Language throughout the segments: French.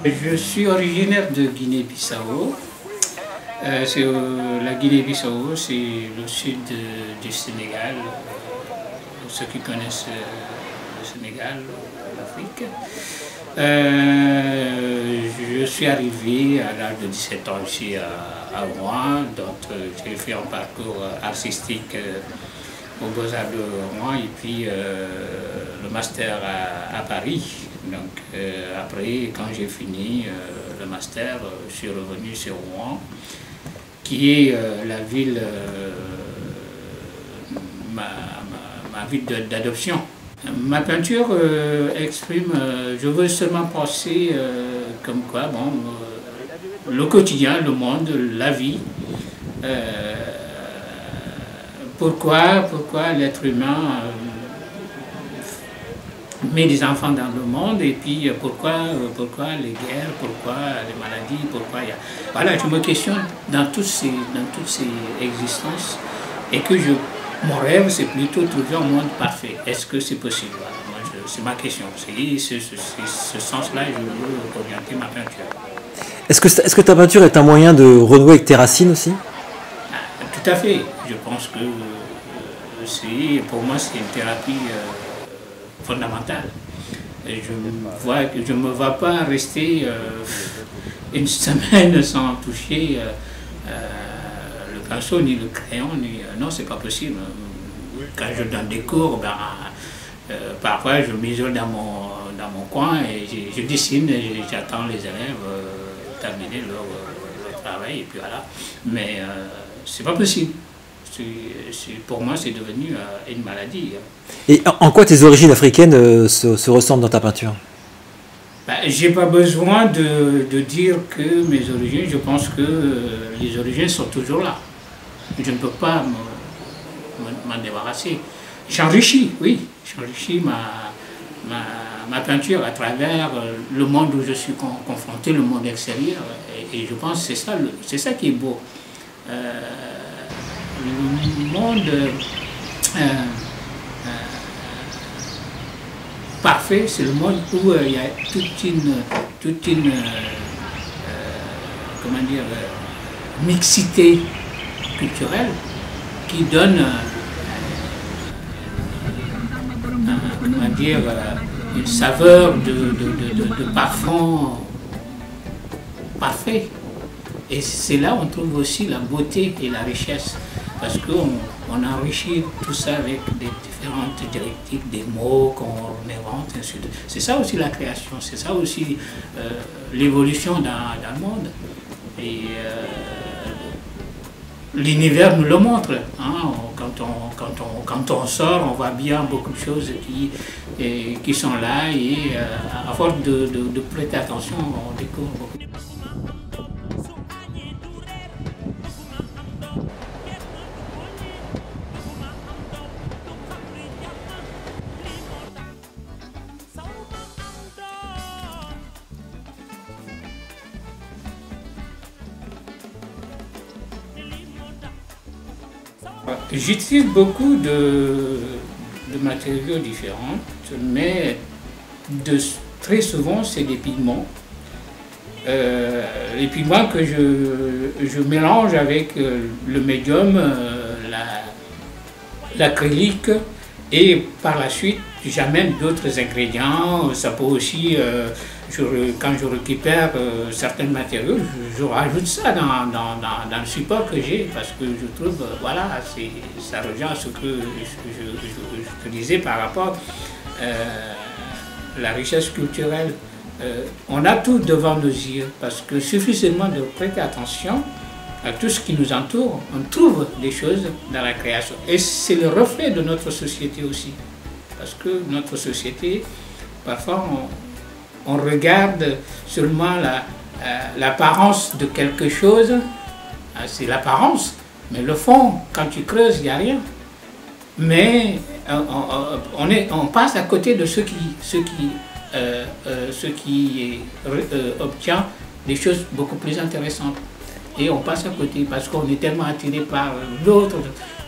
Je suis originaire de Guinée-Bissau. La Guinée-Bissau, c'est le sud du Sénégal. Pour ceux qui connaissent le Sénégal, l'Afrique. Je suis arrivé à l'âge de 17 ans ici à Rouen, donc j'ai fait un parcours artistique aux Beaux-Arts de Rouen et puis le master à Paris. Donc après, quand j'ai fini le master, je suis revenu sur Rouen, qui est la ville, ma ville d'adoption. Ma peinture exprime, je veux seulement penser comme quoi, bon, le quotidien, le monde, la vie. Pourquoi l'être humain met des enfants dans le monde et puis pourquoi les guerres, pourquoi les maladies, pourquoi il y a... Voilà, je me questionne dans toutes ces existences et que mon rêve, c'est plutôt trouver un monde parfait. Est-ce que c'est possible? Voilà, c'est ma question. C'est ce sens-là que je veux orienter ma peinture. Est-ce que ta peinture est un moyen de renouer avec tes racines aussi? Tout à fait. Je pense que pour moi, c'est une thérapie fondamentale. Et je ne me vois pas rester une semaine sans toucher le pinceau, ni le crayon, non, c'est pas possible. Quand je donne des cours, parfois je m'isole dans mon coin et je dessine, j'attends les élèves terminer leur travail et puis voilà. Mais c'est pas possible. Pour moi, c'est devenu une maladie. Et en quoi tes origines africaines se ressentent dans ta peinture? J'ai pas besoin de dire que mes origines, je pense que les origines sont toujours là. Je ne peux pas m'en débarrasser. J'enrichis, oui, j'enrichis ma peinture à travers le monde où je suis confronté, le monde extérieur. Et je pense que c'est ça qui est beau. Le monde parfait, c'est le monde où il y a toute une comment dire, mixité culturelle qui donne comment dire, une saveur de parfum parfait. Et c'est là où on trouve aussi la beauté et la richesse, parce qu'on enrichit tout ça avec des différentes directives, des mots qu'on invente, ainsi de suite. C'est ça aussi la création, c'est ça aussi l'évolution dans le monde. Et l'univers nous le montre. Hein. Quand on sort, on voit bien beaucoup de choses qui sont là et à force de prêter attention, on découvre beaucoup. J'utilise beaucoup de matériaux différents, mais très souvent c'est des pigments. Les pigments que je mélange avec le médium, l'acrylique, et par la suite j'amène d'autres ingrédients. Ça peut aussi, quand je récupère certains matériaux, je rajoute ça dans le support que j'ai, parce que je trouve, voilà, ça revient à ce que je te disais par rapport à la richesse culturelle. On a tout devant nos yeux, parce que suffisamment de prêter attention à tout ce qui nous entoure, on trouve des choses dans la création. Et c'est le reflet de notre société aussi. Parce que notre société, parfois, on regarde seulement l'apparence de quelque chose. C'est l'apparence, mais le fond, quand tu creuses, il n'y a rien. Mais on passe à côté de ce qui obtient des choses beaucoup plus intéressantes. Et on passe à côté parce qu'on est tellement attiré par l'autre.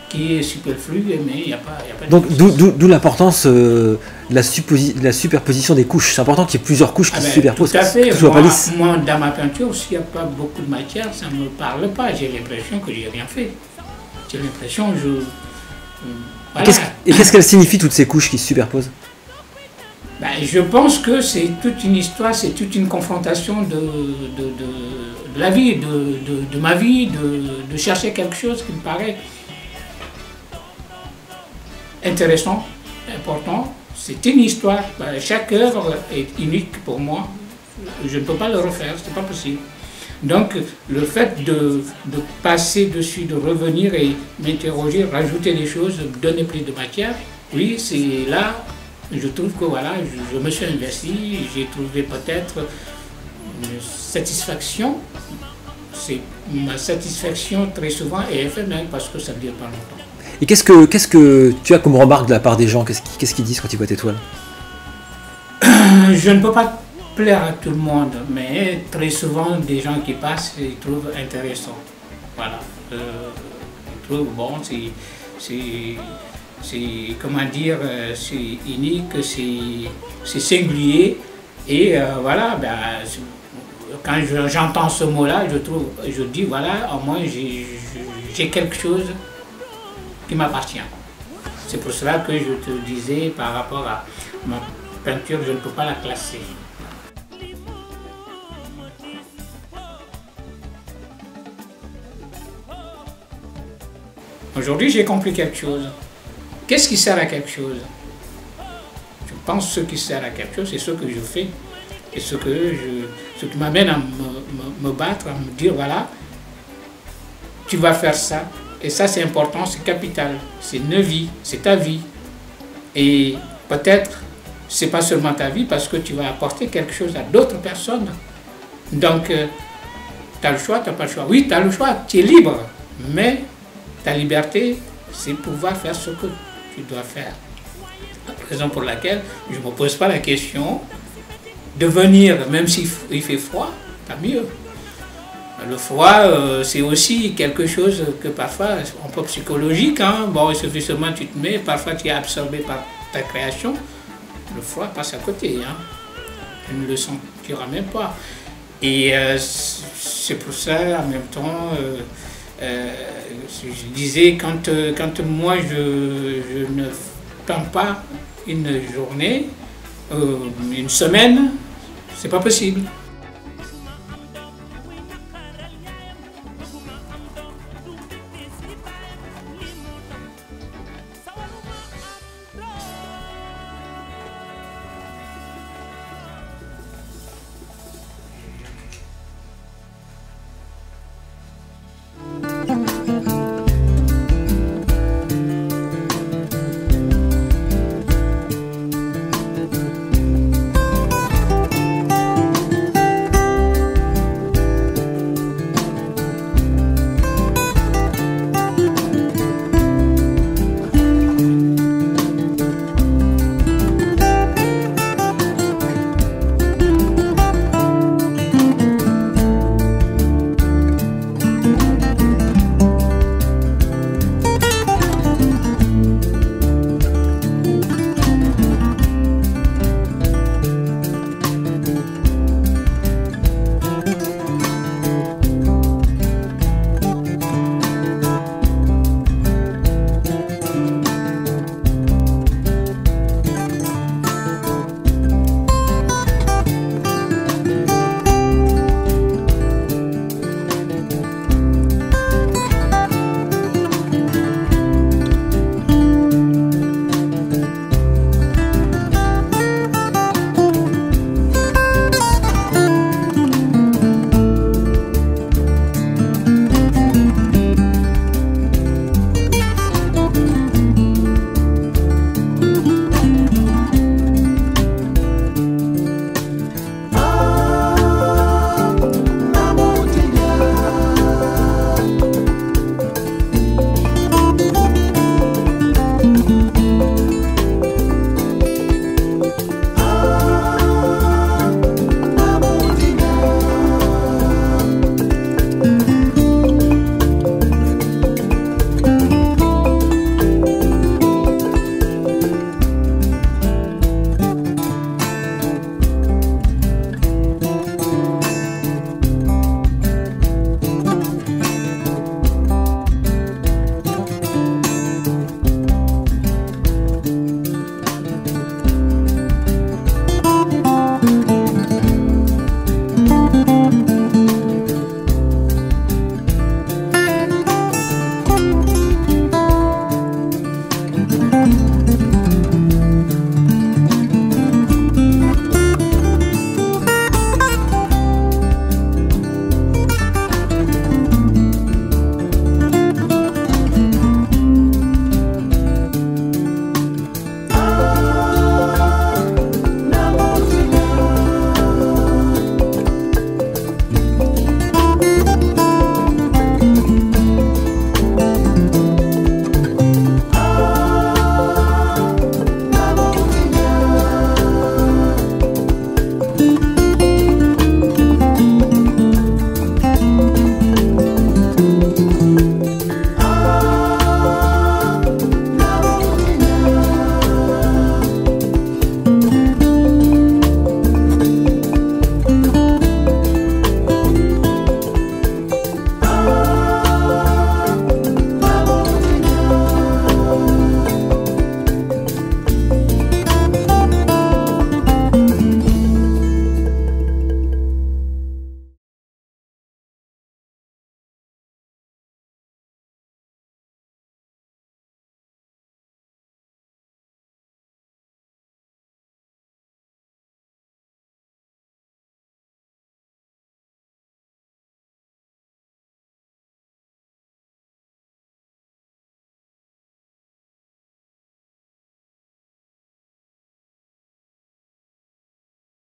qui est superflu, mais il n'y a pas de Donc nécessité. d'où l'importance de la superposition des couches. C'est important qu'il y ait plusieurs couches qui se superposent, tout à fait. que ce soit pas lisse. Moi, dans ma peinture, s'il n'y a pas beaucoup de matière, ça ne me parle pas. J'ai l'impression que j'ai rien fait. J'ai l'impression que je... voilà. Et qu'est-ce qu'elles signifient, toutes ces couches qui se superposent? Ben, je pense que c'est toute une histoire, c'est toute une confrontation de la vie, de ma vie, de chercher quelque chose qui me paraît intéressant, important. C'est une histoire. Ben, chaque œuvre est unique pour moi. Je ne peux pas le refaire, c'est pas possible. Donc le fait de passer dessus, de revenir et m'interroger, rajouter des choses, donner plus de matière, oui, c'est là, je trouve que voilà, je me suis investi, j'ai trouvé peut-être une satisfaction. Ma satisfaction très souvent est éphémère parce que ça ne dure pas longtemps. Et qu'est-ce que tu as comme remarque de la part des gens? Qu'est-ce qu'ils disent quand ils voient tes toiles? Je ne peux pas plaire à tout le monde, mais très souvent, des gens qui passent, ils trouvent intéressant. Voilà. Ils trouvent, bon, c'est comment dire, c'est unique, c'est singulier. Et voilà, ben, quand j'entends ce mot-là, je dis, voilà, au moins j'ai quelque chose qui m'appartient. C'est pour cela que je te disais, par rapport à ma peinture, je ne peux pas la classer. Aujourd'hui, j'ai compris quelque chose. Qu'est-ce qui sert à quelque chose? Je pense que ce qui sert à quelque chose, c'est ce que je fais. Et ce qui m'amène à me battre, à me dire, voilà, tu vas faire ça. Et ça, c'est important, c'est capital. C'est une vie, c'est ta vie. Et peut-être, c'est pas seulement ta vie, parce que tu vas apporter quelque chose à d'autres personnes. Donc, tu as le choix, tu n'as pas le choix. Oui, tu as le choix, tu es libre. Mais ta liberté, c'est pouvoir faire ce que tu dois faire. Raison pour laquelle je ne me pose pas la question de venir, même s'il fait froid, tant mieux. Le froid, c'est aussi quelque chose que parfois, un peu psychologique, hein. Bon, il suffit seulement tu te mets, parfois tu es absorbé par ta création, le froid passe à côté, hein. Tu ne le sentiras même pas. Et c'est pour ça, en même temps, je disais, quand moi je ne peins pas une journée, une semaine, c'est pas possible.